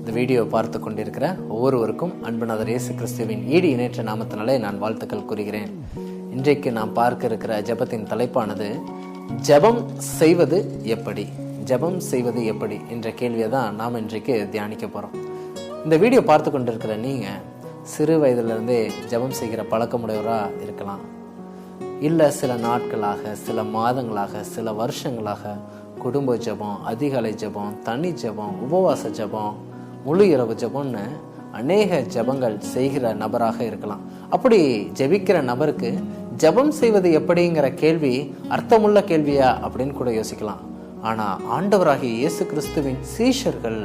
இந்த வீடியோ பார்த்து கொண்டிருக்கிற ஒவ்வொருவருக்கும் அன்புநாதர் இயேசு கிறிஸ்துவின் ஈடு இணைற்ற நாமத்தினாலே நான் வாழ்த்துக்கள் கூறுகிறேன். இன்றைக்கு நாம் பார்க்க இருக்கிற ஜெபத்தின் தலைப்பானது ஜெபம் செய்வது எப்படி, ஜெபம் செய்வது எப்படி என்ற கேள்வியை தான் நாம் இன்றைக்கு தியானிக்க போகிறோம். இந்த வீடியோ பார்த்து கொண்டிருக்கிற நீங்கள் சிறு வயதிலிருந்தே ஜெபம் செய்கிற பழக்கமுடையவராக இருக்கலாம். இல்லை சில நாட்களாக, சில மாதங்களாக, சில வருஷங்களாக குடும்ப ஜெபம், அதிகாலை ஜெபம், தனி ஜெபம், உபவாச ஜெபம், முழு இரவு ஜெபம்னு அநேக ஜெபங்கள் செய்கிற நபராக இருக்கலாம். அப்படி ஜெபிக்கிற நபருக்கு ஜெபம் செய்வது எப்படிங்கிற கேள்வி அர்த்தமுள்ள கேள்வியா அப்படின்னு கூட யோசிக்கலாம். ஆனால் ஆண்டவராகிய இயேசு கிறிஸ்துவின் சீஷர்கள்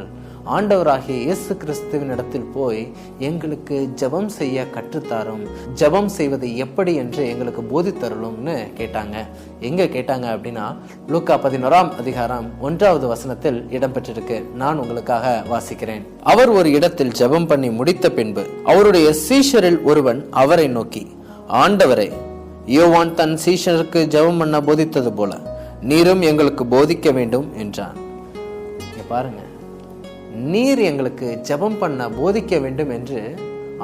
ஆண்டவராகிய இயேசு கிறிஸ்துவின் இடத்தில் போய் எங்களுக்கு ஜெபம் செய்ய கற்றுத்தாரும், ஜெபம் செய்வது எப்படி என்று எங்களுக்கு போதித்தருளும்னு கேட்டாங்க. எங்க கேட்டாங்க அப்படின்னா லூக்கா 11ஆம் அதிகாரம் 1வது வசனத்தில் இடம்பெற்றிருக்கு. நான் உங்களுக்காக வாசிக்கிறேன். அவர் ஒரு இடத்தில் ஜெபம் பண்ணி முடித்த பின்பு அவருடைய சீஷரில் ஒருவன் அவரை நோக்கி, ஆண்டவரே, யோவான் தன் சீஷருக்கு ஜெபம் பண்ண போதித்தது போல நீரும் எங்களுக்கு போதிக்க வேண்டும் என்றான். பாருங்க, நீர் எங்களுக்கு ஜெபம் பண்ண போதிக்க வேண்டும் என்று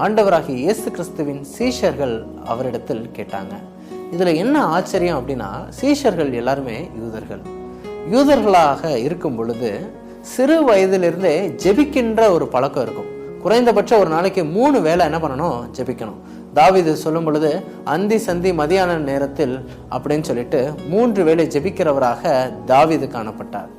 ஆண்டவராகிய இயேசு கிறிஸ்துவின் சீஷர்கள் அவரிடத்தில் கேட்டாங்க. இதுல என்ன ஆச்சரியம் அப்படின்னா, சீஷர்கள் எல்லாருமே யூதர்களாக இருக்கும் பொழுது சிறு வயதிலிருந்தே ஜெபிக்கின்ற ஒரு பழக்கம் இருக்கும். குறைந்தபட்சம் ஒரு நாளைக்கு 3 வேளை என்ன பண்ணணும், ஜெபிக்கணும். தாவீது சொல்லும் பொழுது அந்தி சந்தி மதியான நேரத்தில் அப்படின்னு சொல்லிட்டு 3 வேளை ஜெபிக்கிறவராக தாவீது காணப்பட்டார்.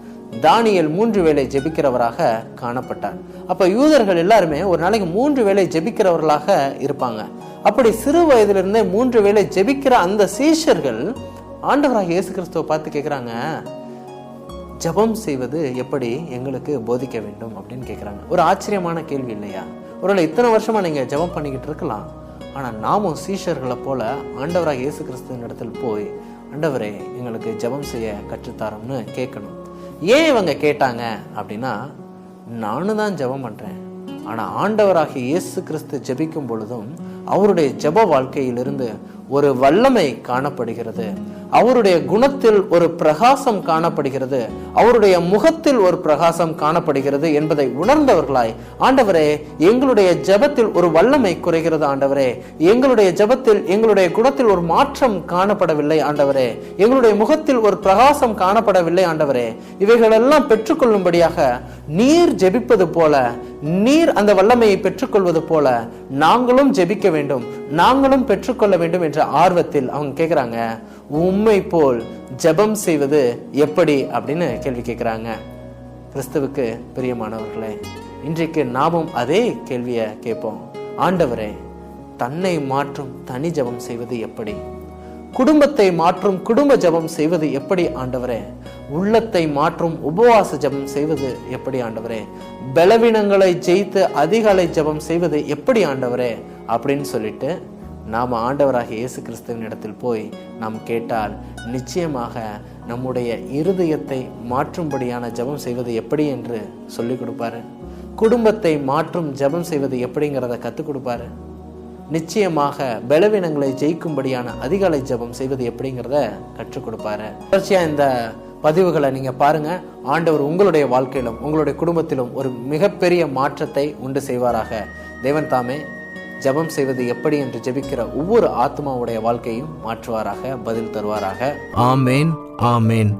தானியேல் 3 வேளை ஜெபிக்கிறவராக காணப்பட்டார். அப்ப யூதர்கள் எல்லாருமே ஒரு நாளைக்கு 3 வேளை ஜெபிக்கிறவர்களாக இருப்பாங்க. அப்படி சிறு வயதிலிருந்தே 3 வேளை ஜெபிக்கிற அந்த சீஷர்கள் ஆண்டவராகிய இயேசு கிறிஸ்துவை பார்த்து கேட்கிறாங்க, ஜெபம் செய்வது எப்படி எங்களுக்கு போதிக்க வேண்டும் அப்படின்னு கேட்கிறாங்க. ஒரு ஆச்சரியமான கேள்வி இல்லையா? ஒருவேளை இத்தனை வருஷமா நீங்க ஜெபம் பண்ணிக்கிட்டு இருக்கலாம், ஆனா நாமும் சீஷர்களை போல ஆண்டவராகிய இயேசு கிறிஸ்துவின் இடத்தில் போய், ஆண்டவரே எங்களுக்கு ஜெபம் செய்ய கற்றுத்தாரோம்னு கேட்கணும். ஏன் இவங்க கேட்டாங்க அப்படின்னா, நானும் தான் ஜெபம் பண்றேன், ஆனா ஆண்டவராகிய இயேசு கிறிஸ்து ஜெபிக்கும் பொழுதும் அவருடைய ஜெப வாழ்க்கையிலிருந்து ஒரு வல்லமை காணப்படுகிறது, அவருடைய குணத்தில் ஒரு பிரகாசம் காணப்படுகிறது, அவருடைய முகத்தில் ஒரு பிரகாசம் காணப்படுகிறது என்பதை உணர்ந்தவர்களாய், ஆண்டவரே எங்களுடைய ஜெபத்தில் ஒரு வல்லமை குறைகிறது, ஆண்டவரே எங்களுடைய ஜெபத்தில் எங்களுடைய குணத்தில் ஒரு மாற்றம் காணப்படவில்லை, ஆண்டவரே எங்களுடைய முகத்தில் ஒரு பிரகாசம் காணப்படவில்லை, ஆண்டவரே இவைகளெல்லாம் பெற்றுக்கொள்ளும்படியாக நீர் ஜெபிப்பது போல, நீர் அந்த வல்லமையை பெற்றுக்கொள்வது போல நாங்களும் ஜெபிக்க வேண்டும், நாங்களும் பெற்றுக்கொள்ள வேண்டும் என்ற ஆர்வத்தில் அவங்க கேட்கிறாங்க, உம்மை போல் ஜெபம் செய்வது எப்படி அப்படின்னு கேள்வி கேட்கிறாங்க. கிறிஸ்துவுக்கு பிரியமானவர்களே, இன்றைக்கு நாமும் அதே கேள்வியை கேட்போம். ஆண்டவரே, தன்னை மாற்றும் தனி ஜெபம் செய்வது எப்படி? குடும்பத்தை மாற்றும் குடும்ப ஜெபம் செய்வது எப்படி ஆண்டவரே? உள்ளத்தை மாற்றும் உபவாச ஜெபம் செய்வது எப்படி ஆண்டவரே? பலவீனங்களை ஜெயித்து அதிகாலை ஜெபம் செய்வது எப்படி ஆண்டவரே அப்படின்னு சொல்லிட்டு நாம் ஆண்டவராகிய இயேசு கிறிஸ்துவின் இடத்தில் போய் நாம் கேட்டால் நிச்சயமாக நம்முடைய இருதயத்தை மாற்றும்படியான ஜெபம் செய்வது எப்படி என்று சொல்லிக் கொடுப்பாரு. குடும்பத்தை மாற்றும் ஜெபம் செய்வது எப்படிங்கிறத கற்றுக் கொடுப்பாரு. நிச்சயமாக பலவீனங்களை ஜெயிக்கும்படியான அதிகாலை ஜெபம் செய்வது எப்படிங்கிறத கற்றுக் கொடுப்பாரு. தொடர்ச்சியா இந்த பதிவுகளை நீங்க பாருங்க. ஆண்டவர் உங்களுடைய வாழ்க்கையிலும் உங்களுடைய குடும்பத்திலும் ஒரு மிகப்பெரிய மாற்றத்தை உண்டு செய்வாராக. தேவன் தாமே ஜெபம் செய்வது எப்படி என்று ஜெபிக்கிற ஒவ்வொரு ஆத்மாவுடைய வாழ்க்கையும் மாற்றுவாராக, பதில் தருவாராக. ஆமேன், ஆமேன்.